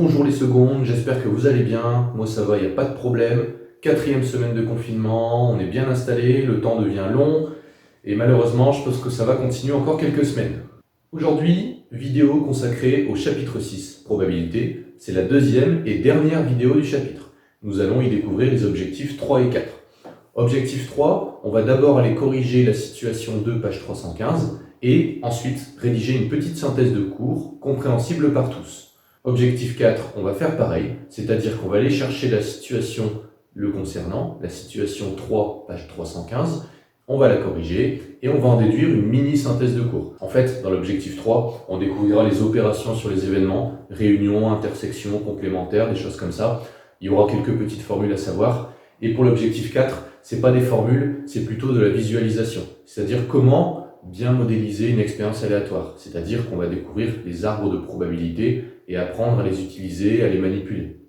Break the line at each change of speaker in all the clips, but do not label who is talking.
Bonjour les secondes, j'espère que vous allez bien. Moi ça va, il n'y a pas de problème. 4e semaine de confinement, on est bien installé, le temps devient long et malheureusement je pense que ça va continuer encore quelques semaines. Aujourd'hui, vidéo consacrée au chapitre 6, probabilité. C'est la deuxième et dernière vidéo du chapitre. Nous allons y découvrir les objectifs 3 et 4. Objectif 3, on va d'abord aller corriger la situation 2, page 315, et ensuite rédiger une petite synthèse de cours, compréhensible par tous. Objectif 4, on va faire pareil, c'est-à-dire qu'on va aller chercher la situation le concernant, la situation 3, page 315, on va la corriger et on va en déduire une mini-synthèse de cours. En fait, dans l'objectif 3, on découvrira les opérations sur les événements, réunions, intersections, complémentaires, des choses comme ça. Il y aura quelques petites formules à savoir. Et pour l'objectif 4, c'est pas des formules, c'est plutôt de la visualisation. C'est-à-dire comment bien modéliser une expérience aléatoire. C'est-à-dire qu'on va découvrir les arbres de probabilité et apprendre à les utiliser, à les manipuler.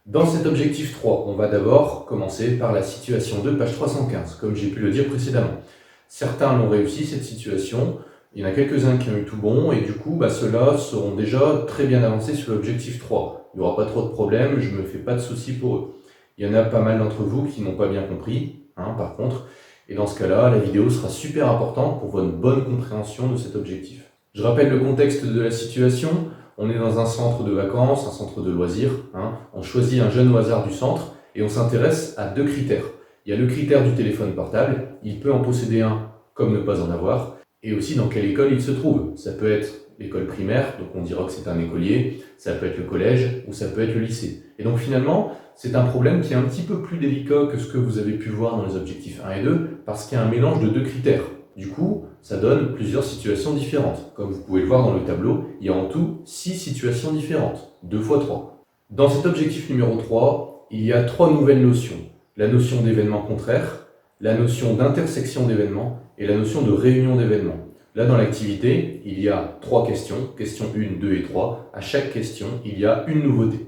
Dans cet objectif 3, on va d'abord commencer par la situation 2, page 315, comme j'ai pu le dire précédemment. Certains l'ont réussi, cette situation. Il y en a quelques-uns qui ont eu tout bon, et du coup, ceux-là seront déjà très bien avancés sur l'objectif 3. Il n'y aura pas trop de problèmes, je ne me fais pas de soucis pour eux. Il y en a pas mal d'entre vous qui n'ont pas bien compris, par contre, et dans ce cas-là, la vidéo sera super importante pour votre bonne compréhension de cet objectif. Je rappelle le contexte de la situation. On est dans un centre de vacances, un centre de loisirs. On choisit un jeune au hasard du centre et on s'intéresse à 2 critères. Il y a le critère du téléphone portable, il peut en posséder un comme ne pas en avoir, et aussi dans quelle école il se trouve. Ça peut être l'école primaire, donc on dira que c'est un écolier, ça peut être le collège ou ça peut être le lycée. Et donc finalement, c'est un problème qui est un petit peu plus délicat que ce que vous avez pu voir dans les objectifs 1 et 2, parce qu'il y a un mélange de 2 critères. Du coup, ça donne plusieurs situations différentes. Comme vous pouvez le voir dans le tableau, il y a en tout 6 situations différentes, 2 fois 3. Dans cet objectif numéro 3, il y a 3 nouvelles notions. La notion d'événement contraire, la notion d'intersection d'événements et la notion de réunion d'événements. Là, dans l'activité, il y a 3 questions, questions 1, 2 et 3. À chaque question, il y a une nouveauté.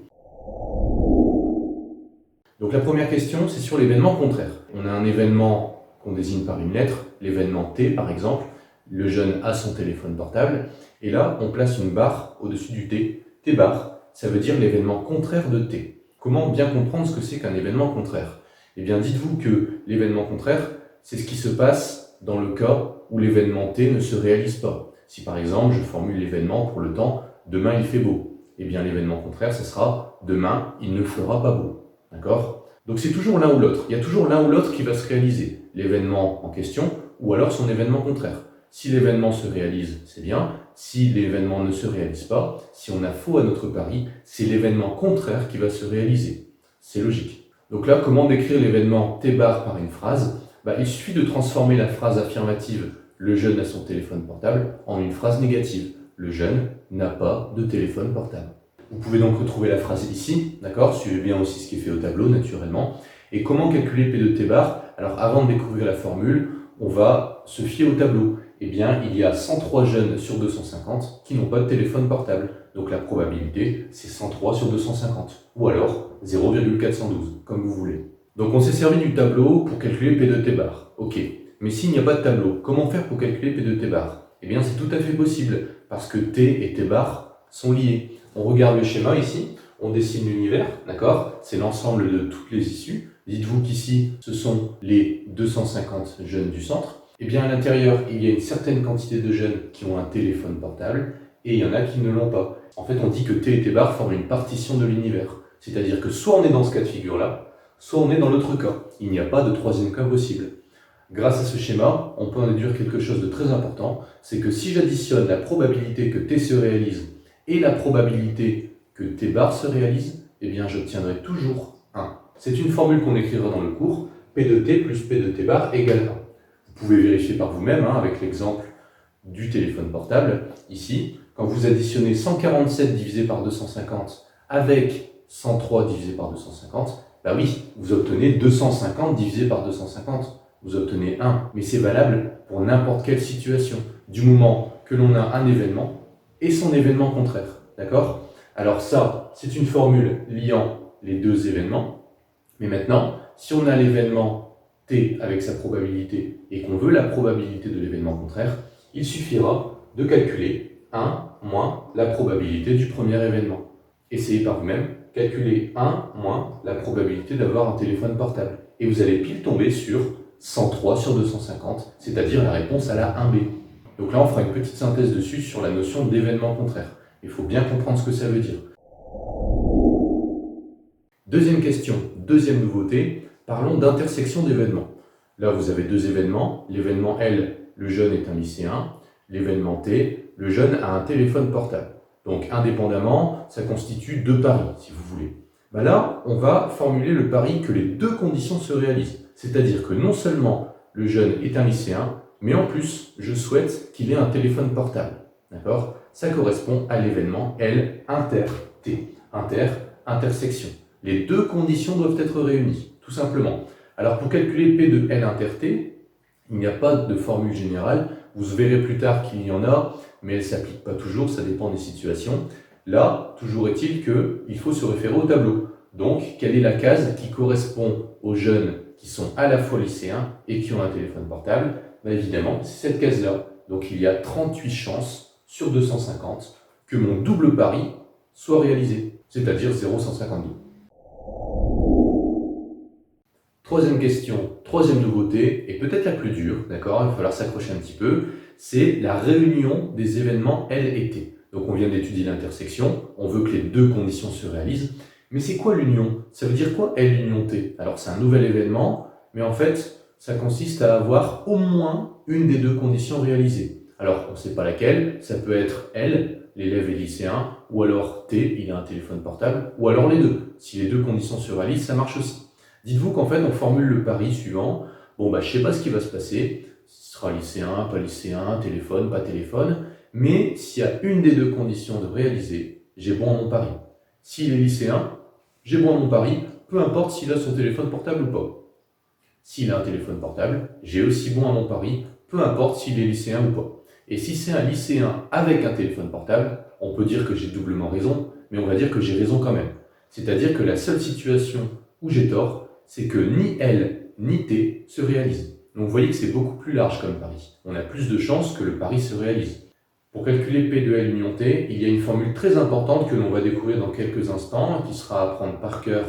Donc la première question, c'est sur l'événement contraire. On a un événement qu'on désigne par une lettre, l'événement T par exemple, le jeune a son téléphone portable, et là on place une barre au-dessus du T, T barre, ça veut dire l'événement contraire de T. Comment bien comprendre ce que c'est qu'un événement contraire? Eh bien dites-vous que l'événement contraire, c'est ce qui se passe dans le cas où l'événement T ne se réalise pas. Si par exemple je formule l'événement pour le temps « demain il fait beau », eh bien l'événement contraire ce sera « demain il ne fera pas beau ». D'accord? Donc c'est toujours l'un ou l'autre. Il y a toujours l'un ou l'autre qui va se réaliser. L'événement en question ou alors son événement contraire. Si l'événement se réalise, c'est bien. Si l'événement ne se réalise pas, si on a faux à notre pari, c'est l'événement contraire qui va se réaliser. C'est logique. Donc là, comment décrire l'événement T bar par une phrase? Il suffit de transformer la phrase affirmative « le jeune a son téléphone portable » en une phrase négative « le jeune n'a pas de téléphone portable ». Vous pouvez donc retrouver la phrase ici, d'accord? Suivez bien aussi ce qui est fait au tableau, naturellement. Et comment calculer P de T bar? Alors, avant de découvrir la formule, on va se fier au tableau. Eh bien, il y a 103 jeunes sur 250 qui n'ont pas de téléphone portable. Donc, la probabilité, c'est 103 sur 250. Ou alors, 0,412, comme vous voulez. Donc, on s'est servi du tableau pour calculer P de T bar. Ok. Mais s'il n'y a pas de tableau, comment faire pour calculer P de T bar? Eh bien, c'est tout à fait possible, parce que T et T bar sont liés. On regarde le schéma ici, on dessine l'univers, d'accord? C'est l'ensemble de toutes les issues. Dites-vous qu'ici, ce sont les 250 jeunes du centre. Eh bien, à l'intérieur, il y a une certaine quantité de jeunes qui ont un téléphone portable et il y en a qui ne l'ont pas. En fait, on dit que T et T bar forment une partition de l'univers. C'est-à-dire que soit on est dans ce cas de figure-là, soit on est dans l'autre cas. Il n'y a pas de troisième cas possible. Grâce à ce schéma, on peut en déduire quelque chose de très important, c'est que si j'additionne la probabilité que T se réalise et la probabilité que T bar se réalise, eh bien j'obtiendrai toujours 1. C'est une formule qu'on écrira dans le cours, P de T plus P de T bar égale 1. Vous pouvez vérifier par vous-même avec l'exemple du téléphone portable. Ici, quand vous additionnez 147 divisé par 250 avec 103 divisé par 250, oui, vous obtenez 250 divisé par 250. Vous obtenez 1, mais c'est valable pour n'importe quelle situation, du moment que l'on a un événement et son événement contraire, d'accord? Alors ça, c'est une formule liant les 2 événements, mais maintenant, si on a l'événement T avec sa probabilité et qu'on veut la probabilité de l'événement contraire, il suffira de calculer 1 moins la probabilité du premier événement. Essayez par vous-même, calculez 1 moins la probabilité d'avoir un téléphone portable. Et vous allez pile tomber sur 103 sur 250, c'est-à-dire la réponse à la 1B. Donc là, on fera une petite synthèse dessus sur la notion d'événement contraire. Il faut bien comprendre ce que ça veut dire. Deuxième question, deuxième nouveauté, parlons d'intersection d'événements. Là, vous avez deux événements. L'événement L, le jeune est un lycéen. L'événement T, le jeune a un téléphone portable. Donc, indépendamment, ça constitue deux paris, si vous voulez. Là, on va formuler le pari que les deux conditions se réalisent. C'est-à-dire que non seulement le jeune est un lycéen, mais en plus, je souhaite qu'il ait un téléphone portable. D'accord ? Ça correspond à l'événement L inter-T. Intersection. Les deux conditions doivent être réunies, tout simplement. Alors pour calculer P de L inter T, il n'y a pas de formule générale. Vous verrez plus tard qu'il y en a, mais elle ne s'applique pas toujours, ça dépend des situations. Là, toujours est-il qu'il faut se référer au tableau. Donc, quelle est la case qui correspond aux jeunes qui sont à la fois lycéens et qui ont un téléphone portable ? Évidemment, c'est cette case-là. Donc il y a 38 chances sur 250 que mon double pari soit réalisé, c'est-à-dire 0,152. Troisième question, troisième nouveauté, et peut-être la plus dure, d'accord, il va falloir s'accrocher un petit peu, c'est la réunion des événements L et T. Donc on vient d'étudier l'intersection, on veut que les deux conditions se réalisent, mais c'est quoi l'union ? Ça veut dire quoi L union T ? Alors c'est un nouvel événement, mais en fait, ça consiste à avoir au moins une des deux conditions réalisées. Alors on ne sait pas laquelle, ça peut être L, l'élève est lycéen, ou alors T, il a un téléphone portable, ou alors les deux. Si les deux conditions se réalisent, ça marche aussi. Dites-vous qu'en fait, on formule le pari suivant. Je ne sais pas ce qui va se passer. Ce sera lycéen, pas lycéen, téléphone, pas téléphone. Mais s'il y a une des deux conditions de réaliser, j'ai bon à mon pari. S'il est lycéen, j'ai bon à mon pari, peu importe s'il a son téléphone portable ou pas. S'il a un téléphone portable, j'ai aussi bon à mon pari, peu importe s'il est lycéen ou pas. Et si c'est un lycéen avec un téléphone portable, on peut dire que j'ai doublement raison, mais on va dire que j'ai raison quand même. C'est-à-dire que la seule situation où j'ai tort, c'est que ni L ni T se réalisent. Donc vous voyez que c'est beaucoup plus large comme pari. On a plus de chances que le pari se réalise. Pour calculer P de L union T, il y a une formule très importante que l'on va découvrir dans quelques instants, qui sera à apprendre par cœur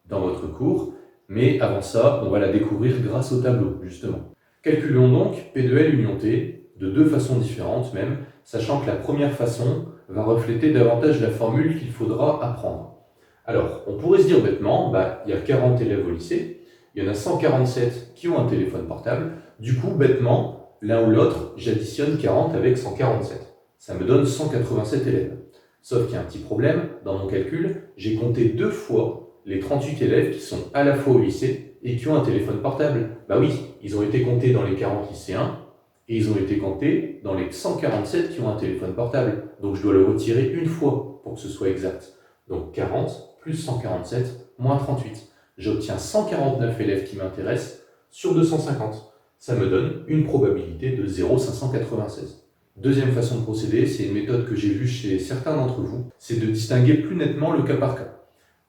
dans votre cours. Mais avant ça, on va la découvrir grâce au tableau, justement. Calculons donc P de L union T, de deux façons différentes même, sachant que la première façon va refléter davantage la formule qu'il faudra apprendre. Alors, on pourrait se dire bêtement, il y a 40 élèves au lycée, il y en a 147 qui ont un téléphone portable, du coup, bêtement, l'un ou l'autre, j'additionne 40 avec 147. Ça me donne 187 élèves. Sauf qu'il y a un petit problème, dans mon calcul, j'ai compté deux fois les 38 élèves qui sont à la fois au lycée et qui ont un téléphone portable. Oui, ils ont été comptés dans les 40 lycéens et ils ont été comptés dans les 147 qui ont un téléphone portable. Donc je dois le retirer une fois pour que ce soit exact. Donc 40 plus 147 moins 38. J'obtiens 149 élèves qui m'intéressent sur 250. Ça me donne une probabilité de 0,596. Deuxième façon de procéder, c'est une méthode que j'ai vue chez certains d'entre vous, c'est de distinguer plus nettement le cas par cas.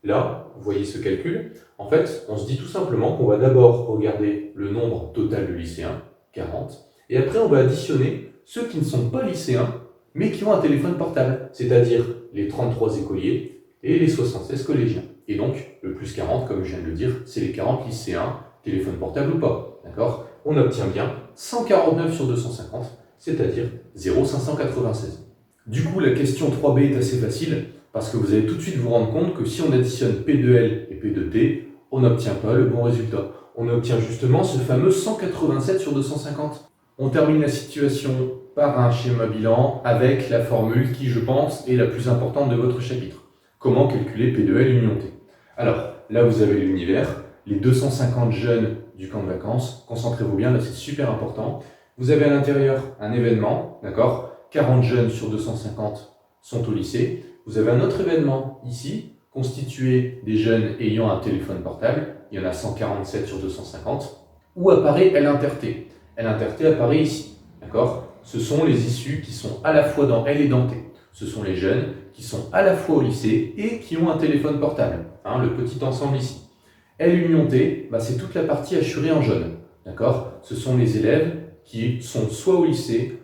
Là, vous voyez ce calcul, en fait, on se dit tout simplement qu'on va d'abord regarder le nombre total de lycéens, 40, et après on va additionner ceux qui ne sont pas lycéens, mais qui ont un téléphone portable, c'est-à-dire les 33 écoliers et les 76 collégiens. Et donc, le plus 40, comme je viens de le dire, c'est les 40 lycéens, téléphone portable ou pas, d'accord ? On obtient bien 149 sur 250, c'est-à-dire 0,596. Du coup, la question 3B est assez facile, parce que vous allez tout de suite vous rendre compte que si on additionne P de L et P de T, on n'obtient pas le bon résultat. On obtient justement ce fameux 187 sur 250. On termine la situation par un schéma bilan avec la formule qui, je pense, est la plus importante de votre chapitre. Comment calculer P de L union T ? Alors, là vous avez l'univers, les 250 jeunes du camp de vacances, concentrez-vous bien, là c'est super important. Vous avez à l'intérieur un événement, d'accord ? 40 jeunes sur 250 sont au lycée. Vous avez un autre événement ici, constitué des jeunes ayant un téléphone portable, il y en a 147 sur 250, où apparaît L inter T. L inter T apparaît ici, d'accord ? Ce sont les issus qui sont à la fois dans L et dans T. Ce sont les jeunes qui sont à la fois au lycée et qui ont un téléphone portable, le petit ensemble ici. L union T, c'est toute la partie hachurée en jaune, d'accord ? Ce sont les élèves qui sont soit au lycée,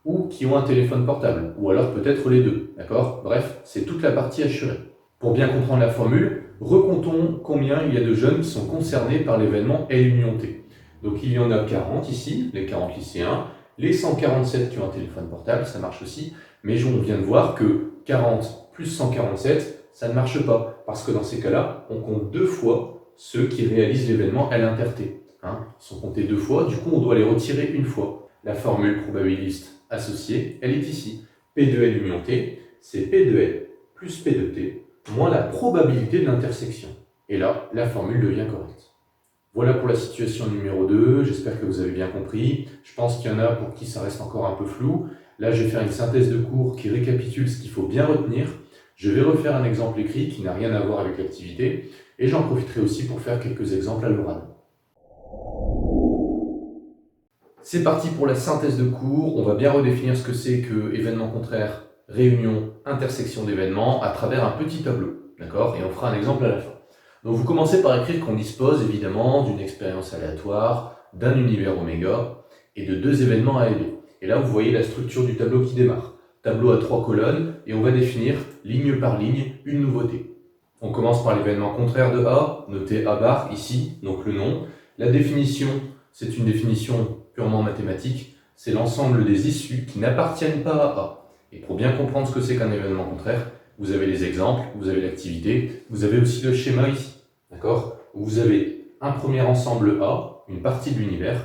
ou qui ont un téléphone portable, ou alors peut-être les deux, d'accord? Bref, c'est toute la partie assurée. Pour bien comprendre la formule, recomptons combien il y a de jeunes qui sont concernés par l'événement L-T. Donc il y en a 40 ici, les 40 lycéens, les 147 qui ont un téléphone portable, ça marche aussi, mais on vient de voir que 40 plus 147, ça ne marche pas, parce que dans ces cas-là, on compte 2 fois ceux qui réalisent l'événement L-T. Ils sont comptés 2 fois, du coup on doit les retirer une fois. La formule probabiliste associée, elle est ici. P de L union T, c'est P de L plus P de T, moins la probabilité de l'intersection. Et là, la formule devient correcte. Voilà pour la situation numéro 2, j'espère que vous avez bien compris. Je pense qu'il y en a pour qui ça reste encore un peu flou. Là, je vais faire une synthèse de cours qui récapitule ce qu'il faut bien retenir. Je vais refaire un exemple écrit qui n'a rien à voir avec l'activité, et j'en profiterai aussi pour faire quelques exemples à l'oral. C'est parti pour la synthèse de cours. On va bien redéfinir ce que c'est que événement contraire, réunion, intersection d'événements à travers un petit tableau. D'accord? Et on fera un exemple à la fin. Donc vous commencez par écrire qu'on dispose évidemment d'une expérience aléatoire, d'un univers oméga et de 2 événements A et B. Et là vous voyez la structure du tableau qui démarre. Tableau à 3 colonnes et on va définir ligne par ligne une nouveauté. On commence par l'événement contraire de A, noté A bar ici, donc le nom. La définition, c'est une définition purement mathématique, c'est l'ensemble des issues qui n'appartiennent pas à A. Et pour bien comprendre ce que c'est qu'un événement contraire, vous avez les exemples, vous avez l'activité, vous avez aussi le schéma ici, d'accord? Vous avez un premier ensemble A, une partie de l'univers,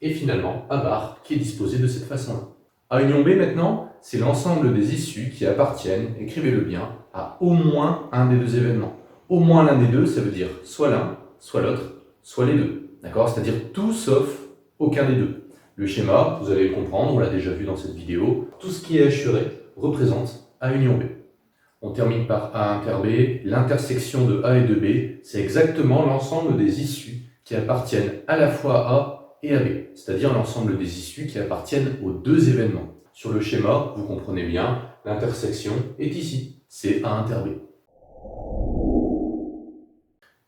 et finalement A bar qui est disposé de cette façon-là. A union B maintenant, c'est l'ensemble des issues qui appartiennent, écrivez-le bien, à au moins un des 2 événements. Au moins l'un des 2, ça veut dire soit l'un, soit l'autre, soit les 2, d'accord? C'est-à-dire tout sauf aucun des 2. Le schéma, vous allez le comprendre, on l'a déjà vu dans cette vidéo, tout ce qui est assuré représente A union B. On termine par A inter B, l'intersection de A et de B, c'est exactement l'ensemble des issues qui appartiennent à la fois à A et à B, c'est-à-dire l'ensemble des issues qui appartiennent aux 2 événements. Sur le schéma, vous comprenez bien, l'intersection est ici, c'est A inter B.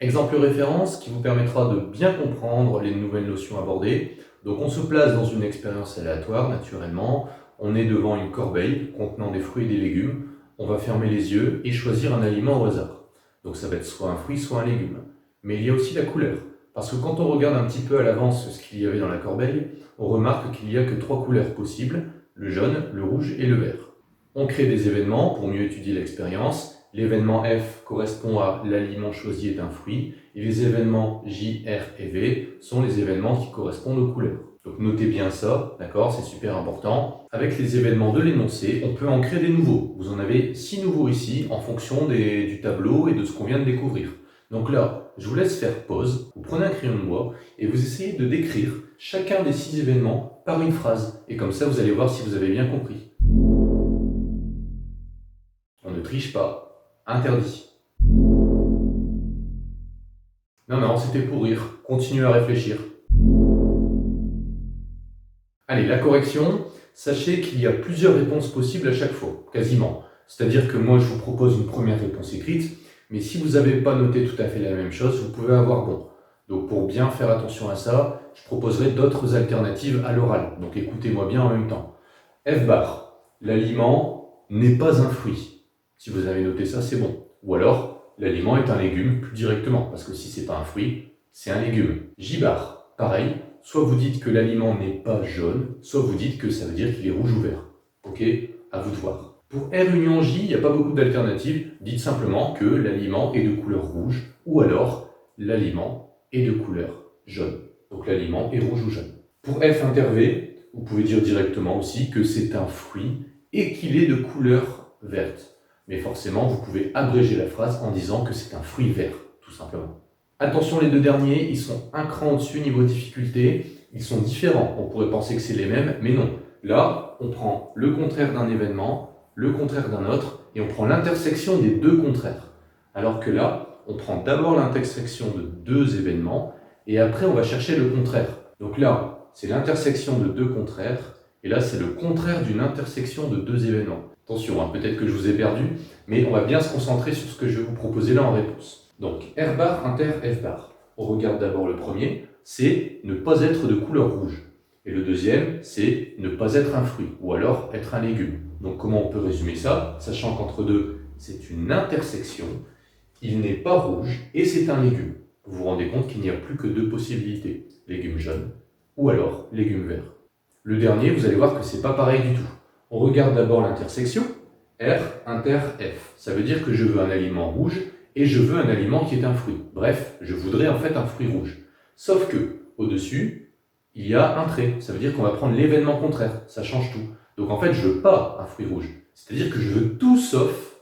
Exemple référence qui vous permettra de bien comprendre les nouvelles notions abordées. Donc on se place dans une expérience aléatoire, naturellement. On est devant une corbeille contenant des fruits et des légumes. On va fermer les yeux et choisir un aliment au hasard. Donc ça va être soit un fruit, soit un légume. Mais il y a aussi la couleur. Parce que quand on regarde un petit peu à l'avance ce qu'il y avait dans la corbeille, on remarque qu'il n'y a que 3 couleurs possibles, le jaune, le rouge et le vert. On crée des événements pour mieux étudier l'expérience. L'événement F correspond à l'aliment choisi est un fruit, et les événements J, R et V sont les événements qui correspondent aux couleurs. Donc notez bien ça, d'accord, c'est super important. Avec les événements de l'énoncé, on peut en créer des nouveaux. Vous en avez 6 nouveaux ici en fonction du tableau et de ce qu'on vient de découvrir. Donc là, je vous laisse faire pause, vous prenez un crayon de bois et vous essayez de décrire chacun des 6 événements par une phrase. Et comme ça, vous allez voir si vous avez bien compris. On ne triche pas. Interdit. Non, c'était pour rire. Continuez à réfléchir. Allez, la correction. Sachez qu'il y a plusieurs réponses possibles à chaque fois, quasiment. C'est-à-dire que moi, je vous propose une première réponse écrite, mais si vous n'avez pas noté tout à fait la même chose, vous pouvez avoir bon. Donc pour bien faire attention à ça, je proposerai d'autres alternatives à l'oral. Donc écoutez-moi bien en même temps. F bar. L'aliment n'est pas un fruit. Si vous avez noté ça, c'est bon. Ou alors, l'aliment est un légume plus directement, parce que si c'est pas un fruit, c'est un légume. J bar, pareil, soit vous dites que l'aliment n'est pas jaune, soit vous dites que ça veut dire qu'il est rouge ou vert. Ok, à vous de voir. Pour R union J, il n'y a pas beaucoup d'alternatives. Dites simplement que l'aliment est de couleur rouge, ou alors l'aliment est de couleur jaune. Donc l'aliment est rouge ou jaune. Pour F inter V, vous pouvez dire directement aussi que c'est un fruit et qu'il est de couleur verte. Mais forcément, vous pouvez abréger la phrase en disant que c'est un fruit vert, tout simplement. Attention, les 2 derniers, ils sont un cran au-dessus niveau difficulté. Ils sont différents. On pourrait penser que c'est les mêmes, mais non. Là, on prend le contraire d'un événement, le contraire d'un autre, et on prend l'intersection des 2 contraires. Alors que là, on prend d'abord l'intersection de 2 événements, et après, on va chercher le contraire. Donc là, c'est l'intersection de 2 contraires, et là, c'est le contraire d'une intersection de 2 événements. Attention, peut-être que je vous ai perdu, mais on va bien se concentrer sur ce que je vais vous proposer là en réponse. Donc, R bar, inter, F bar. On regarde d'abord le premier, c'est ne pas être de couleur rouge. Et le deuxième, c'est ne pas être un fruit, ou alors être un légume. Donc comment on peut résumer ça? Sachant qu'entre deux, c'est une intersection, il n'est pas rouge et c'est un légume. Vous vous rendez compte qu'il n'y a plus que deux possibilités, légume jaune ou alors légume vert. Le dernier, vous allez voir que c'est pas pareil du tout. On regarde d'abord l'intersection, R inter F. Ça veut dire que je veux un aliment rouge et je veux un aliment qui est un fruit. Bref, je voudrais en fait un fruit rouge. Sauf que, au-dessus, il y a un trait. Ça veut dire qu'on va prendre l'événement contraire. Ça change tout. Donc en fait, je veux pas un fruit rouge. C'est-à-dire que je veux tout sauf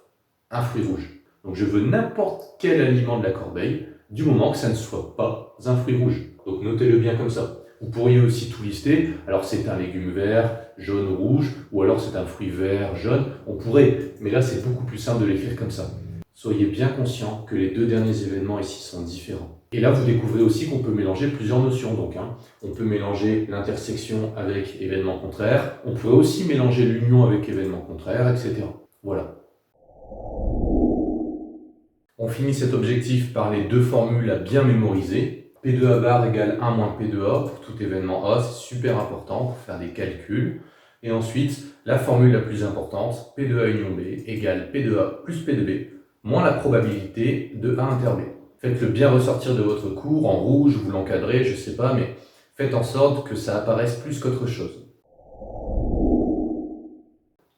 un fruit rouge. Donc je veux n'importe quel aliment de la corbeille, du moment que ça ne soit pas un fruit rouge. Donc notez-le bien comme ça. Vous pourriez aussi tout lister. Alors c'est un légume vert, jaune, rouge, ou alors c'est un fruit vert, jaune. On pourrait, mais là c'est beaucoup plus simple de l'écrire comme ça. Soyez bien conscient que les deux derniers événements ici sont différents. Et là vous découvrez aussi qu'on peut mélanger plusieurs notions. Donc, on peut mélanger l'intersection avec événement contraire. On pourrait aussi mélanger l'union avec événement contraire, etc. Voilà. On finit cet objectif par les deux formules à bien mémoriser. P2A bar égale 1 moins P2A pour tout événement A, c'est super important pour faire des calculs. Et ensuite, la formule la plus importante, P2A union B égale P2A plus P2B moins la probabilité de A inter B. Faites-le bien ressortir de votre cours en rouge, vous l'encadrez, je sais pas, mais faites en sorte que ça apparaisse plus qu'autre chose.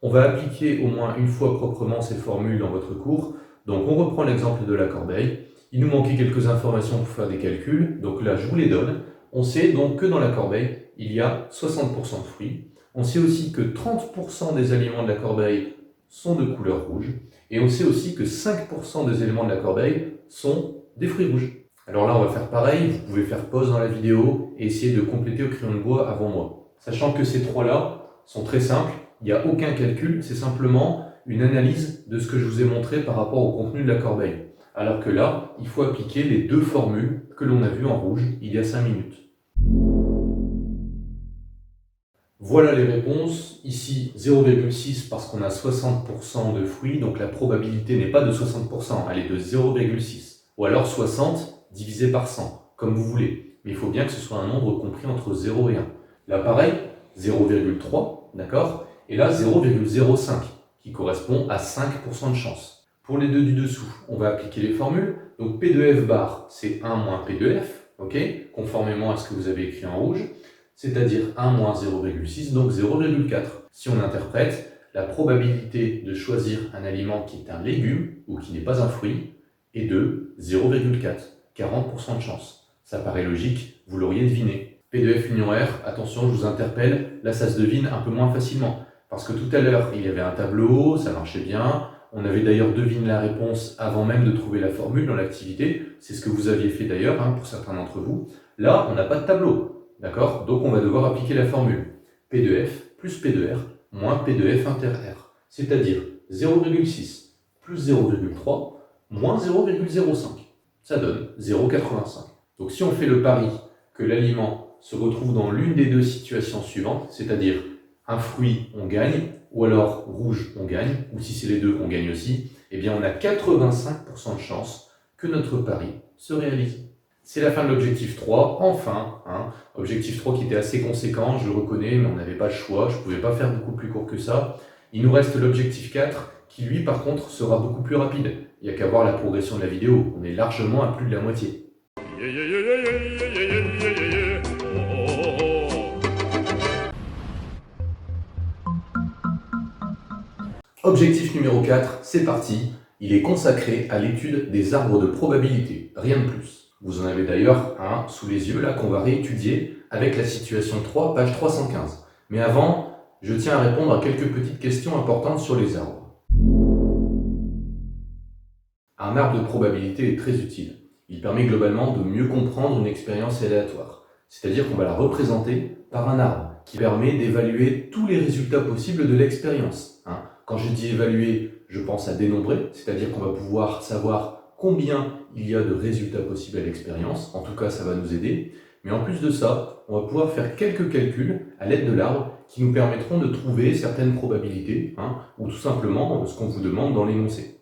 On va appliquer au moins une fois proprement ces formules dans votre cours. Donc on reprend l'exemple de la corbeille. Il nous manquait quelques informations pour faire des calculs, donc là je vous les donne. On sait donc que dans la corbeille, il y a 60% de fruits. On sait aussi que 30% des aliments de la corbeille sont de couleur rouge. Et on sait aussi que 5% des éléments de la corbeille sont des fruits rouges. Alors là on va faire pareil, vous pouvez faire pause dans la vidéo et essayer de compléter au crayon de bois avant moi. Sachant que ces trois-là sont très simples, il n'y a aucun calcul, c'est simplement une analyse de ce que je vous ai montré par rapport au contenu de la corbeille. Alors que là, il faut appliquer les deux formules que l'on a vues en rouge il y a 5 minutes. Voilà les réponses. Ici 0,6 parce qu'on a 60% de fruits, donc la probabilité n'est pas de 60%, elle est de 0,6. Ou alors 60 divisé par 100, comme vous voulez. Mais il faut bien que ce soit un nombre compris entre 0 et 1. Là pareil, 0,3, d'accord? Et là 0,05, qui correspond à 5% de chance. Pour les deux du dessous, on va appliquer les formules. Donc P de F bar, c'est 1 moins P de F, ok, conformément à ce que vous avez écrit en rouge, c'est-à-dire 1 moins 0,6, donc 0,4. Si on interprète, la probabilité de choisir un aliment qui est un légume ou qui n'est pas un fruit est de 0,4, 40% de chance. Ça paraît logique, vous l'auriez deviné. P de F union R, attention, je vous interpelle, là ça se devine un peu moins facilement. Parce que tout à l'heure, il y avait un tableau, ça marchait bien. On avait d'ailleurs deviné la réponse avant même de trouver la formule dans l'activité. C'est ce que vous aviez fait d'ailleurs, pour certains d'entre vous. Là, on n'a pas de tableau, d'accord? Donc on va devoir appliquer la formule. P de F plus P de R moins P de F inter R. C'est-à-dire 0,6 plus 0,3 moins 0,05. Ça donne 0,85. Donc si on fait le pari que l'aliment se retrouve dans l'une des deux situations suivantes, c'est-à-dire un fruit, on gagne, ou alors rouge, on gagne, ou si c'est les deux, on gagne aussi, eh bien on a 85% de chance que notre pari se réalise. C'est la fin de l'objectif 3, enfin, objectif 3 qui était assez conséquent, je le reconnais, mais on n'avait pas le choix, je ne pouvais pas faire beaucoup plus court que ça. Il nous reste l'objectif 4, qui lui par contre sera beaucoup plus rapide. Il n'y a qu'à voir la progression de la vidéo, on est largement à plus de la moitié. Objectif numéro 4, c'est parti. Il est consacré à l'étude des arbres de probabilité, rien de plus. Vous en avez d'ailleurs un sous les yeux là qu'on va réétudier avec la situation 3, page 315. Mais avant, je tiens à répondre à quelques petites questions importantes sur les arbres. Un arbre de probabilité est très utile. Il permet globalement de mieux comprendre une expérience aléatoire. C'est-à-dire qu'on va la représenter par un arbre qui permet d'évaluer tous les résultats possibles de l'expérience. Quand je dis évaluer, je pense à dénombrer, c'est-à-dire qu'on va pouvoir savoir combien il y a de résultats possibles à l'expérience. En tout cas, ça va nous aider. Mais en plus de ça, on va pouvoir faire quelques calculs à l'aide de l'arbre qui nous permettront de trouver certaines probabilités, ou tout simplement ce qu'on vous demande dans l'énoncé.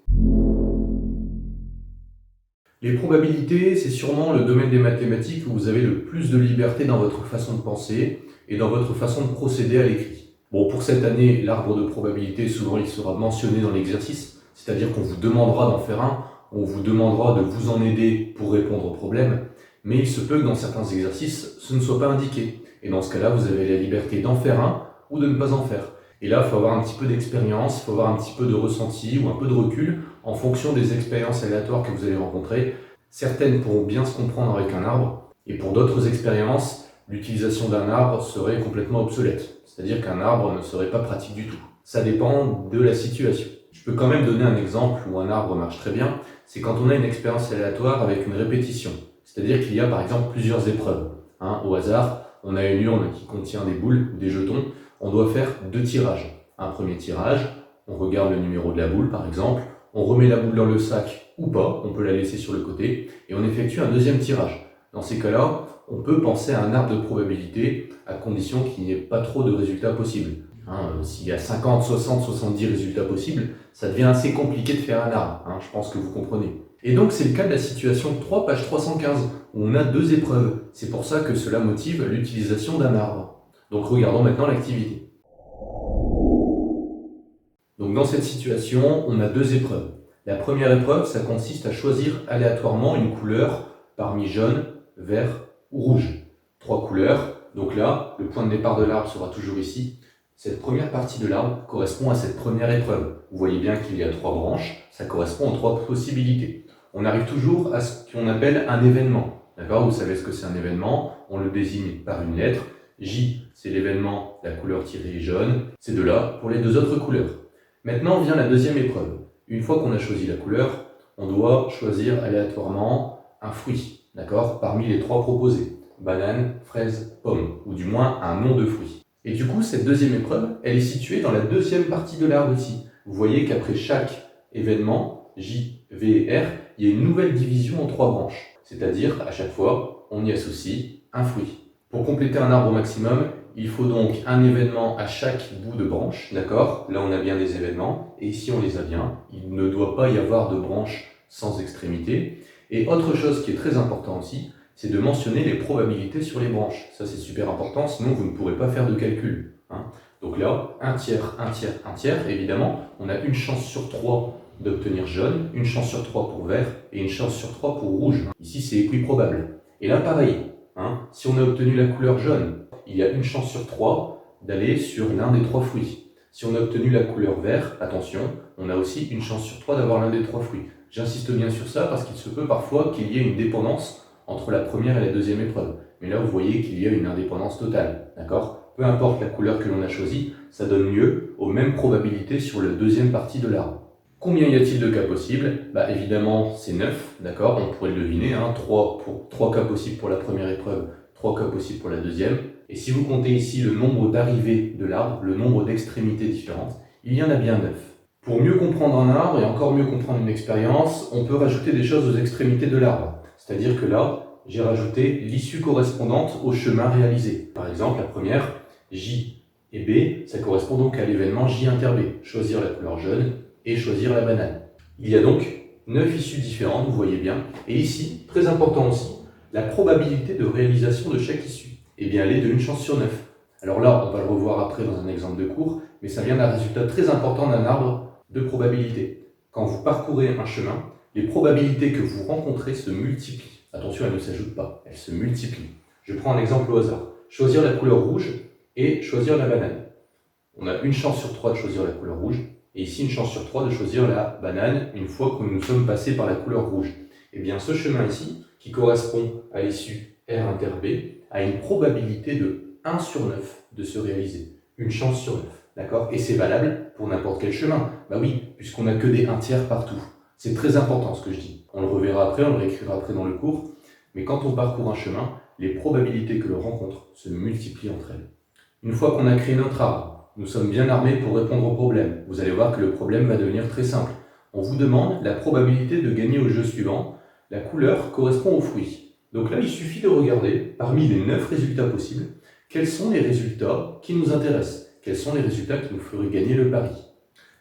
Les probabilités, c'est sûrement le domaine des mathématiques où vous avez le plus de liberté dans votre façon de penser et dans votre façon de procéder à l'écrit. Bon, pour cette année, l'arbre de probabilité, souvent il sera mentionné dans l'exercice, c'est-à-dire qu'on vous demandera d'en faire un, on vous demandera de vous en aider pour répondre au problème, mais il se peut que dans certains exercices, ce ne soit pas indiqué. Et dans ce cas-là, vous avez la liberté d'en faire un ou de ne pas en faire. Et là, il faut avoir un petit peu d'expérience, il faut avoir un petit peu de ressenti ou un peu de recul en fonction des expériences aléatoires que vous allez rencontrer. Certaines pourront bien se comprendre avec un arbre, et pour d'autres expériences, l'utilisation d'un arbre serait complètement obsolète. C'est-à-dire qu'un arbre ne serait pas pratique du tout. Ça dépend de la situation. Je peux quand même donner un exemple où un arbre marche très bien, c'est quand on a une expérience aléatoire avec une répétition. C'est-à-dire qu'il y a par exemple plusieurs épreuves. Au hasard, on a une urne qui contient des boules ou des jetons, on doit faire 2 tirages. Un premier tirage, on regarde le numéro de la boule par exemple, on remet la boule dans le sac ou pas, on peut la laisser sur le côté, et on effectue un deuxième tirage. Dans ces cas-là, on peut penser à un arbre de probabilité à condition qu'il n'y ait pas trop de résultats possibles. S'il y a 50, 60, 70 résultats possibles, ça devient assez compliqué de faire un arbre, je pense que vous comprenez. Et donc c'est le cas de la situation 3, page 315, où on a 2 épreuves. C'est pour ça que cela motive l'utilisation d'un arbre. Donc regardons maintenant l'activité. Donc dans cette situation, on a 2 épreuves. La première épreuve, ça consiste à choisir aléatoirement une couleur parmi jaune, vert ou rouge. 3 couleurs. Donc là, le point de départ de l'arbre sera toujours ici. Cette première partie de l'arbre correspond à cette première épreuve. Vous voyez bien qu'il y a 3 branches, ça correspond aux 3 possibilités. On arrive toujours à ce qu'on appelle un événement. D'accord ? Vous savez ce que c'est un événement, on le désigne par une lettre. J, c'est l'événement, la couleur tirée est jaune. C'est de là pour les 2 autres couleurs. Maintenant vient la deuxième épreuve. Une fois qu'on a choisi la couleur, on doit choisir aléatoirement un fruit, d'accord, parmi les 3 proposés. Banane, fraise, pomme, ou du moins un nom de fruit. Et du coup, cette deuxième épreuve, elle est située dans la deuxième partie de l'arbre ici. Vous voyez qu'après chaque événement, J, V et R, il y a une nouvelle division en 3 branches. C'est-à-dire, à chaque fois, on y associe un fruit. Pour compléter un arbre au maximum, il faut donc un événement à chaque bout de branche, d'accord ? Là, on a bien des événements, et ici, on les a bien. Il ne doit pas y avoir de branche sans extrémité. Et autre chose qui est très important aussi, c'est de mentionner les probabilités sur les branches. Ça, c'est super important, sinon vous ne pourrez pas faire de calcul. Donc là, 1 tiers, 1 tiers, 1 tiers, évidemment, on a une chance sur 3 d'obtenir jaune, une chance sur 3 pour vert, et une chance sur 3 pour rouge. Ici, c'est équiprobable. Et là, pareil, si on a obtenu la couleur jaune, il y a une chance sur 3 d'aller sur l'un des 3 fruits. Si on a obtenu la couleur vert, attention, on a aussi une chance sur 3 d'avoir l'un des 3 fruits. J'insiste bien sur ça parce qu'il se peut parfois qu'il y ait une dépendance entre la première et la deuxième épreuve. Mais là, vous voyez qu'il y a une indépendance totale, d'accord ? Peu importe la couleur que l'on a choisie, ça donne lieu aux mêmes probabilités sur la deuxième partie de l'arbre. Combien y a-t-il de cas possibles ? Évidemment, c'est 9, d'accord ? On pourrait le deviner, 3 cas possibles pour la première épreuve, 3 cas possibles pour la deuxième. Et si vous comptez ici le nombre d'arrivées de l'arbre, le nombre d'extrémités différentes, il y en a bien 9. Pour mieux comprendre un arbre et encore mieux comprendre une expérience, on peut rajouter des choses aux extrémités de l'arbre. C'est-à-dire que là, j'ai rajouté l'issue correspondante au chemin réalisé. Par exemple, la première, J et B, ça correspond donc à l'événement J inter B, choisir la couleur jaune et choisir la banane. Il y a donc 9 issues différentes, vous voyez bien. Et ici, très important aussi, la probabilité de réalisation de chaque issue. Eh bien, elle est de 1 chance sur 9. Alors là, on va le revoir après dans un exemple de cours, mais ça vient d'un résultat très important d'un arbre de probabilité. Quand vous parcourez un chemin, les probabilités que vous rencontrez se multiplient. Attention, elles ne s'ajoutent pas, elles se multiplient. Je prends un exemple au hasard. Choisir la couleur rouge et choisir la banane. On a 1 chance sur 3 de choisir la couleur rouge, et ici 1 chance sur 3 de choisir la banane une fois que nous sommes passés par la couleur rouge. Eh bien, ce chemin ici, qui correspond à l'issue R inter B, a une probabilité de 1 sur 9 de se réaliser. 1 chance sur 9, d'accord ? Et c'est valable pour n'importe quel chemin. Oui, puisqu'on n'a que des 1 tiers partout. C'est très important ce que je dis. On le reverra après, on le réécrira après dans le cours. Mais quand on parcourt un chemin, les probabilités que l'on rencontre se multiplient entre elles. Une fois qu'on a créé notre arbre, nous sommes bien armés pour répondre au problème. Vous allez voir que le problème va devenir très simple. On vous demande la probabilité de gagner au jeu suivant. La couleur correspond au fruit. Donc là, il suffit de regarder, parmi les 9 résultats possibles, quels sont les résultats qui nous intéressent. Quels sont les résultats qui nous feraient gagner le pari.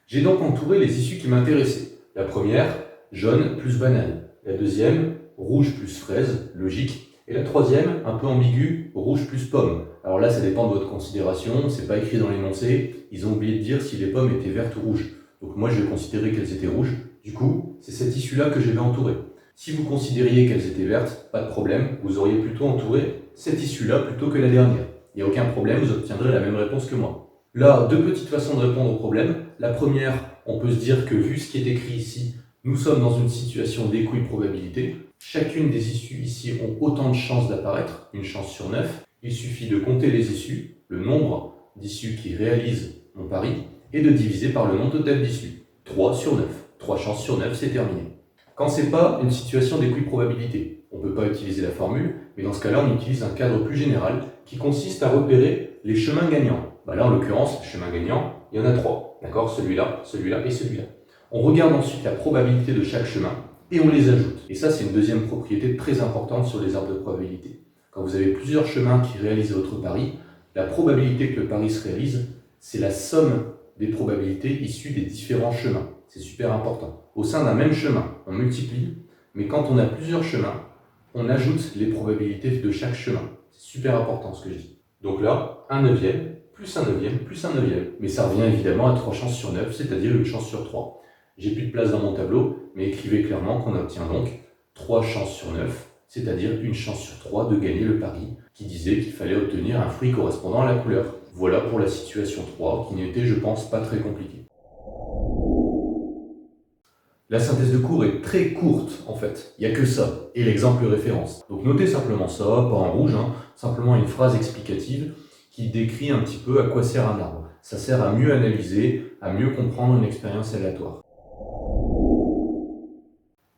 J'ai donc entouré les issues qui m'intéressaient. La première, jaune plus banane. La deuxième, rouge plus fraise, logique. Et la troisième, un peu ambiguë, rouge plus pomme. Alors là, ça dépend de votre considération, c'est pas écrit dans l'énoncé, ils ont oublié de dire si les pommes étaient vertes ou rouges. Donc moi, je vais considérer qu'elles étaient rouges. Du coup, c'est cette issue-là que je vais entourer. Si vous considériez qu'elles étaient vertes, pas de problème, vous auriez plutôt entouré cette issue-là plutôt que la dernière. Il n'y a aucun problème, vous obtiendrez la même réponse que moi. Là, deux petites façons de répondre au problème. La première, on peut se dire que vu ce qui est écrit ici, nous sommes dans une situation d'équiprobabilité. Chacune des issues ici ont autant de chances d'apparaître, une chance sur 9. Il suffit de compter les issues, le nombre d'issues qui réalisent mon pari, et de diviser par le nombre total d'issues. 3 sur 9. 3 chances sur 9, c'est terminé. Quand ce n'est pas une situation d'équiprobabilité, on ne peut pas utiliser la formule, mais dans ce cas-là, on utilise un cadre plus général qui consiste à repérer les chemins gagnants. Là, en l'occurrence, les chemins gagnants, il y en a 3. D'accord ? Celui-là, celui-là et celui-là. On regarde ensuite la probabilité de chaque chemin et on les ajoute. Et ça, c'est une deuxième propriété très importante sur les arbres de probabilité. Quand vous avez plusieurs chemins qui réalisent votre pari, la probabilité que le pari se réalise, c'est la somme des probabilités issues des différents chemins. C'est super important. Au sein d'un même chemin, on multiplie, mais quand on a plusieurs chemins, on ajoute les probabilités de chaque chemin. C'est super important ce que je dis. Donc là, 1 neuvième, plus 1 neuvième, plus 1 neuvième. Mais ça revient évidemment à 3 chances sur 9, c'est-à-dire une chance sur 3. J'ai plus de place dans mon tableau, mais écrivez clairement qu'on obtient donc 3 chances sur 9, c'est-à-dire une chance sur 3 de gagner le pari, qui disait qu'il fallait obtenir un fruit correspondant à la couleur. Voilà pour la situation 3, qui n'était, je pense, pas très compliquée. La synthèse de cours est très courte, en fait. Il n'y a que ça, et l'exemple référence. Donc notez simplement ça, pas en rouge, simplement une phrase explicative qui décrit un petit peu à quoi sert un arbre. Ça sert à mieux analyser, à mieux comprendre une expérience aléatoire.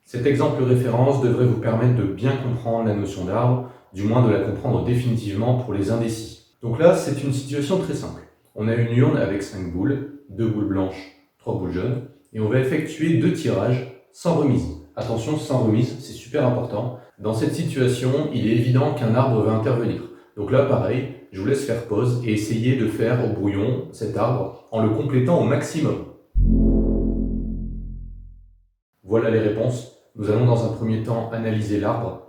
Cet exemple référence devrait vous permettre de bien comprendre la notion d'arbre, du moins de la comprendre définitivement pour les indécis. Donc là, c'est une situation très simple. On a une urne avec 5 boules, 2 boules blanches, 3 boules jaunes, et on va effectuer 2 tirages sans remise. Attention, sans remise, c'est super important. Dans cette situation, il est évident qu'un arbre va intervenir. Donc là, pareil, je vous laisse faire pause et essayer de faire au brouillon cet arbre en le complétant au maximum. Voilà les réponses. Nous allons dans un premier temps analyser l'arbre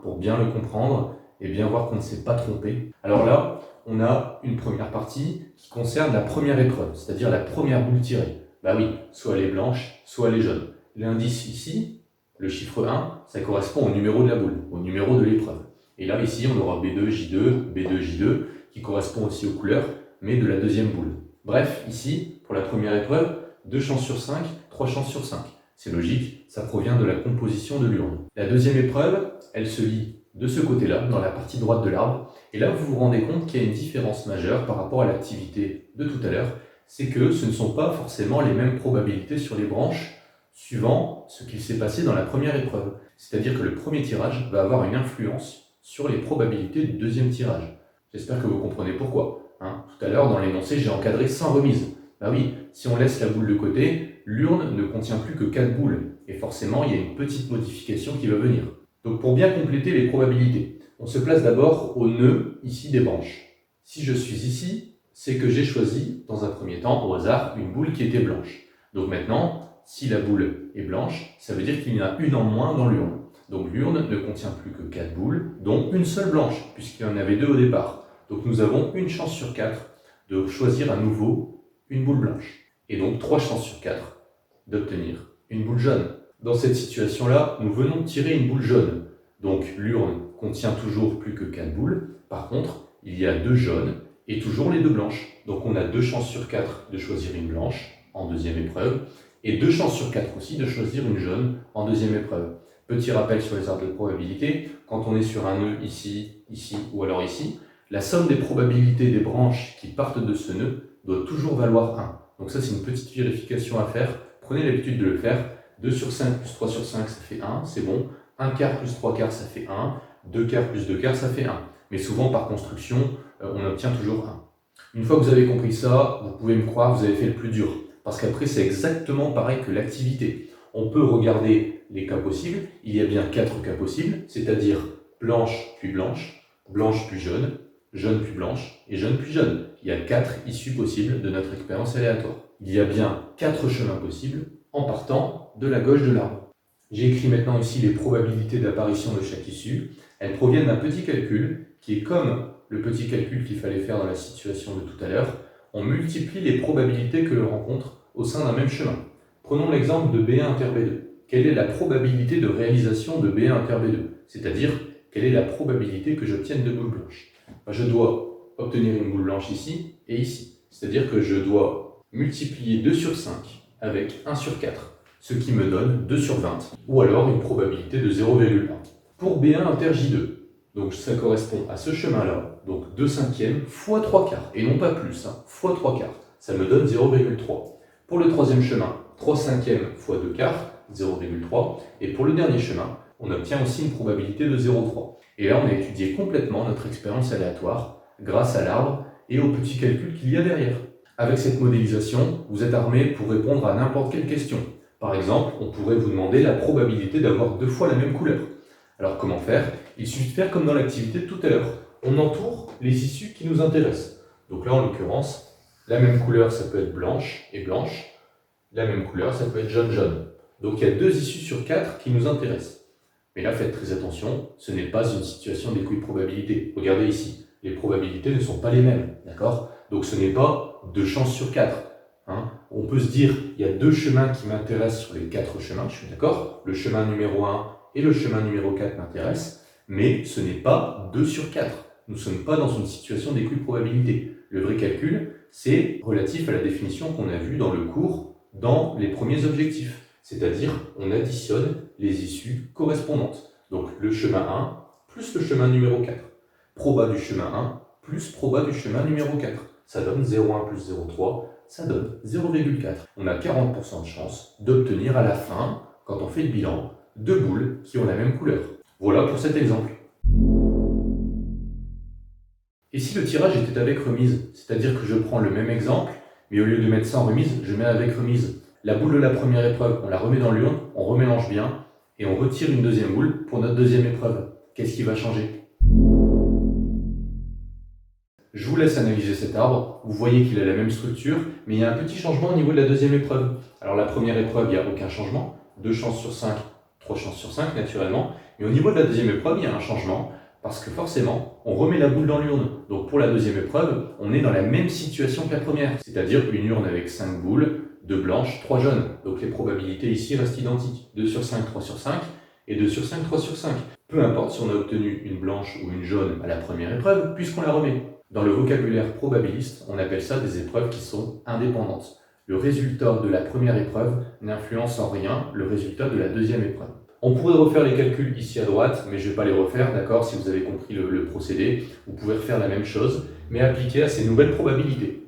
pour bien le comprendre et bien voir qu'on ne s'est pas trompé. Alors là, on a une première partie qui concerne la première épreuve, c'est-à-dire la première boule tirée. Bah oui, soit elle est blanche, soit elle est jaune. L'indice ici, le chiffre 1, ça correspond au numéro de la boule, au numéro de l'épreuve. Et là, ici, on aura B2, J2, B2, J2, qui correspond aussi aux couleurs, mais de la deuxième boule. Bref, ici, pour la première épreuve, 2 chances sur 5, 3 chances sur 5. C'est logique, ça provient de la composition de l'urne. La deuxième épreuve, elle se lit de ce côté-là, dans la partie droite de l'arbre. Et là, vous vous rendez compte qu'il y a une différence majeure par rapport à l'activité de tout à l'heure. C'est que ce ne sont pas forcément les mêmes probabilités sur les branches suivant ce qu'il s'est passé dans la première épreuve. C'est-à-dire que le premier tirage va avoir une influence sur les probabilités du deuxième tirage. J'espère que vous comprenez pourquoi. Tout à l'heure, dans l'énoncé, j'ai encadré sans remise. Bah oui, si on laisse la boule de côté, l'urne ne contient plus que 4 boules. Et forcément, il y a une petite modification qui va venir. Donc pour bien compléter les probabilités, on se place d'abord au nœud ici des branches. Si je suis ici, c'est que j'ai choisi, dans un premier temps, au hasard, une boule qui était blanche. Donc maintenant, si la boule est blanche, ça veut dire qu'il y en a une en moins dans l'urne. Donc l'urne ne contient plus que 4 boules, dont une seule blanche, puisqu'il y en avait 2 au départ. Donc nous avons une chance sur 4 de choisir à nouveau une boule blanche. Et donc 3 chances sur 4 d'obtenir une boule jaune. Dans cette situation-là, nous venons de tirer une boule jaune. Donc l'urne contient toujours plus que 4 boules. Par contre, il y a 2 jaunes et toujours les 2 blanches. Donc on a 2 chances sur 4 de choisir une blanche en deuxième épreuve et 2 chances sur 4 aussi de choisir une jaune en deuxième épreuve. Petit rappel sur les arbres de probabilité, quand on est sur un nœud ici, ici ou alors ici, la somme des probabilités des branches qui partent de ce nœud doit toujours valoir 1. Donc ça, c'est une petite vérification à faire. Prenez l'habitude de le faire. 2 sur 5 plus 3 sur 5, ça fait 1, c'est bon. 1 quart plus 3 quarts, ça fait 1. 2 quarts plus 2 quarts, ça fait 1. Mais souvent, par construction, on obtient toujours 1. Une fois que vous avez compris ça, vous pouvez me croire, vous avez fait le plus dur. Parce qu'après, c'est exactement pareil que l'activité. On peut regarder les cas possibles. Il y a bien 4 cas possibles, c'est-à-dire blanche puis blanche, blanche puis jaune puis blanche et jaune puis jaune. Il y a 4 issues possibles de notre expérience aléatoire. Il y a bien 4 chemins possibles en partant de la gauche de l'arbre. J'ai écrit maintenant ici les probabilités d'apparition de chaque issue. Elles proviennent d'un petit calcul qui est comme le petit calcul qu'il fallait faire dans la situation de tout à l'heure. On multiplie les probabilités que l'on rencontre au sein d'un même chemin. Prenons l'exemple de B1 inter B2. Quelle est la probabilité de réalisation de B1 inter B2? C'est-à-dire, quelle est la probabilité que j'obtienne 2 boules blanches? Je dois obtenir une boule blanche ici et ici. C'est-à-dire que je dois multiplier 2 sur 5 avec 1 sur 4, ce qui me donne 2 sur 20, ou alors une probabilité de 0,1. Pour B1 inter J2, donc ça correspond à ce chemin-là, donc 2 cinquièmes fois 3 quarts, et non pas plus, fois 3 quarts, ça me donne 0,3. Pour le troisième chemin, 3 cinquièmes fois 2 quarts, 0,3, et pour le dernier chemin, on obtient aussi une probabilité de 0,3. Et là, on a étudié complètement notre expérience aléatoire grâce à l'arbre et au petit calcul qu'il y a derrière. Avec cette modélisation, vous êtes armé pour répondre à n'importe quelle question. Par exemple, on pourrait vous demander la probabilité d'avoir 2 fois la même couleur. Alors comment faire? Il suffit de faire comme dans l'activité de tout à l'heure. On entoure les issues qui nous intéressent. Donc là, en l'occurrence, la même couleur, ça peut être blanche et blanche. La même couleur, ça peut être jaune-jaune. Donc il y a 2 issues sur 4 qui nous intéressent. Mais là, faites très attention, ce n'est pas une situation d'équiprobabilité. Regardez ici, les probabilités ne sont pas les mêmes, d'accord? Donc ce n'est pas 2 chances sur 4. On peut se dire, il y a 2 chemins qui m'intéressent sur les 4 chemins, je suis d'accord? Le chemin numéro 1 et le chemin numéro 4 m'intéressent, mais ce n'est pas 2 sur 4. Nous ne sommes pas dans une situation d'équiprobabilité. Le vrai calcul, c'est relatif à la définition qu'on a vue dans le cours, dans les premiers objectifs. C'est-à-dire, on additionne les issues correspondantes. Donc, le chemin 1 plus le chemin numéro 4. Proba du chemin 1 plus proba du chemin numéro 4. Ça donne 0,1 plus 0,3, ça donne 0,4. On a 40% de chance d'obtenir à la fin, quand on fait le bilan, 2 boules qui ont la même couleur. Voilà pour cet exemple. Et si le tirage était avec remise, c'est-à-dire que je prends le même exemple, mais au lieu de mettre sans remise, je mets avec remise. La boule de la première épreuve, on la remet dans l'urne, on remélange bien, et on retire une deuxième boule pour notre deuxième épreuve. Qu'est-ce qui va changer? Je vous laisse analyser cet arbre. Vous voyez qu'il a la même structure, mais il y a un petit changement au niveau de la deuxième épreuve. Alors la première épreuve, il n'y a aucun changement. 2 chances sur 5, 3 chances sur 5 naturellement. Mais au niveau de la deuxième épreuve, il y a un changement, parce que forcément, on remet la boule dans l'urne. Donc pour la deuxième épreuve, on est dans la même situation que la première. C'est-à-dire une urne avec 5 boules, 2 blanches, 3 jaunes. Donc les probabilités ici restent identiques. 2 sur 5, 3 sur 5, et 2 sur 5, 3 sur 5. Peu importe si on a obtenu une blanche ou une jaune à la première épreuve, puisqu'on la remet. Dans le vocabulaire probabiliste, on appelle ça des épreuves qui sont indépendantes. Le résultat de la première épreuve n'influence en rien le résultat de la deuxième épreuve. On pourrait refaire les calculs ici à droite, mais je ne vais pas les refaire, d'accord? Si vous avez compris le procédé, vous pouvez refaire la même chose, mais appliquée à ces nouvelles probabilités.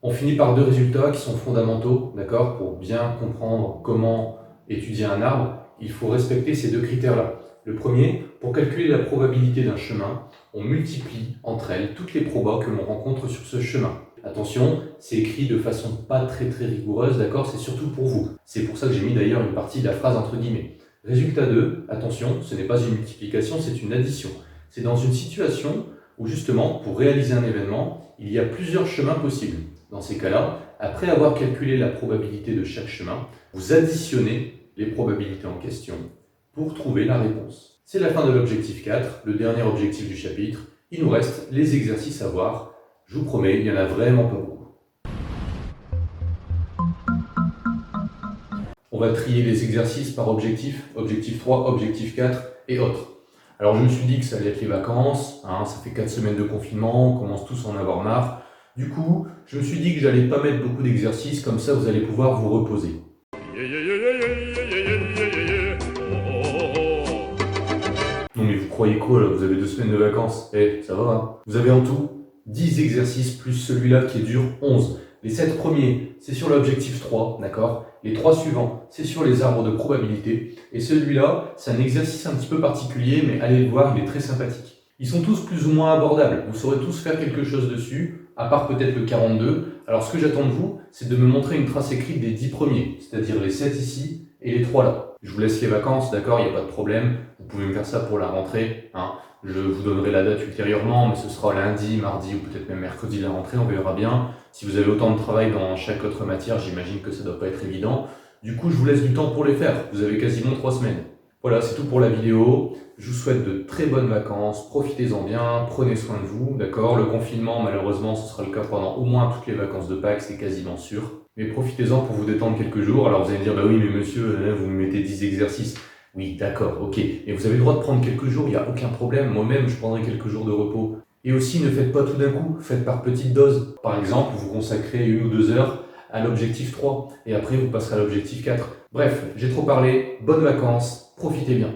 On finit par 2 résultats qui sont fondamentaux, d'accord? Pour bien comprendre comment étudier un arbre, il faut respecter ces 2 critères-là. Le premier, pour calculer la probabilité d'un chemin, on multiplie entre elles toutes les probas que l'on rencontre sur ce chemin. Attention, c'est écrit de façon pas très rigoureuse, d'accord? C'est surtout pour vous. C'est pour ça que j'ai mis d'ailleurs une partie de la phrase entre guillemets. Résultat 2, attention, ce n'est pas une multiplication, c'est une addition. C'est dans une situation où justement, pour réaliser un événement, il y a plusieurs chemins possibles. Dans ces cas-là, après avoir calculé la probabilité de chaque chemin, vous additionnez les probabilités en question pour trouver la réponse. C'est la fin de l'objectif 4, le dernier objectif du chapitre. Il nous reste les exercices à voir. Je vous promets, il n'y en a vraiment pas beaucoup. On va trier les exercices par objectif, objectif 3, objectif 4 et autres. Alors je me suis dit que ça allait être les vacances, ça fait 4 semaines de confinement, on commence tous à en avoir marre. Du coup, je me suis dit que j'allais pas mettre beaucoup d'exercices, comme ça vous allez pouvoir vous reposer. Non mais vous croyez quoi là? Vous avez 2 semaines de vacances. Ça va Vous avez en tout 10 exercices plus celui-là qui dure 11. Les 7 premiers, c'est sur l'objectif 3, d'accord? Les 3 suivants, c'est sur les arbres de probabilité. Et celui-là, c'est un exercice un petit peu particulier, mais allez le voir, il est très sympathique. Ils sont tous plus ou moins abordables. Vous saurez tous faire quelque chose dessus, à part peut-être le 42. Alors ce que j'attends de vous, c'est de me montrer une trace écrite des 10 premiers, c'est-à-dire les 7 ici et les 3 là. Je vous laisse les vacances, d'accord, il n'y a pas de problème. Vous pouvez me faire ça pour la rentrée. Je vous donnerai la date ultérieurement, mais ce sera lundi, mardi ou peut-être même mercredi la rentrée, on verra bien. Si vous avez autant de travail dans chaque autre matière, j'imagine que ça ne doit pas être évident. Du coup, je vous laisse du temps pour les faire. Vous avez quasiment 3 semaines. Voilà, c'est tout pour la vidéo. Je vous souhaite de très bonnes vacances. Profitez-en bien. Prenez soin de vous. D'accord? Le confinement, malheureusement, ce sera le cas pendant au moins toutes les vacances de Pâques, c'est quasiment sûr. Mais profitez-en pour vous détendre quelques jours. Alors vous allez me dire, bah oui, mais monsieur, vous me mettez 10 exercices. Oui, d'accord, ok. Et vous avez le droit de prendre quelques jours, il n'y a aucun problème. Moi-même, je prendrai quelques jours de repos. Et aussi, ne faites pas tout d'un coup, faites par petites doses. Par exemple, vous consacrez 1 ou 2 heures à l'objectif 3, et après vous passerez à l'objectif 4. Bref, j'ai trop parlé, bonnes vacances, profitez bien.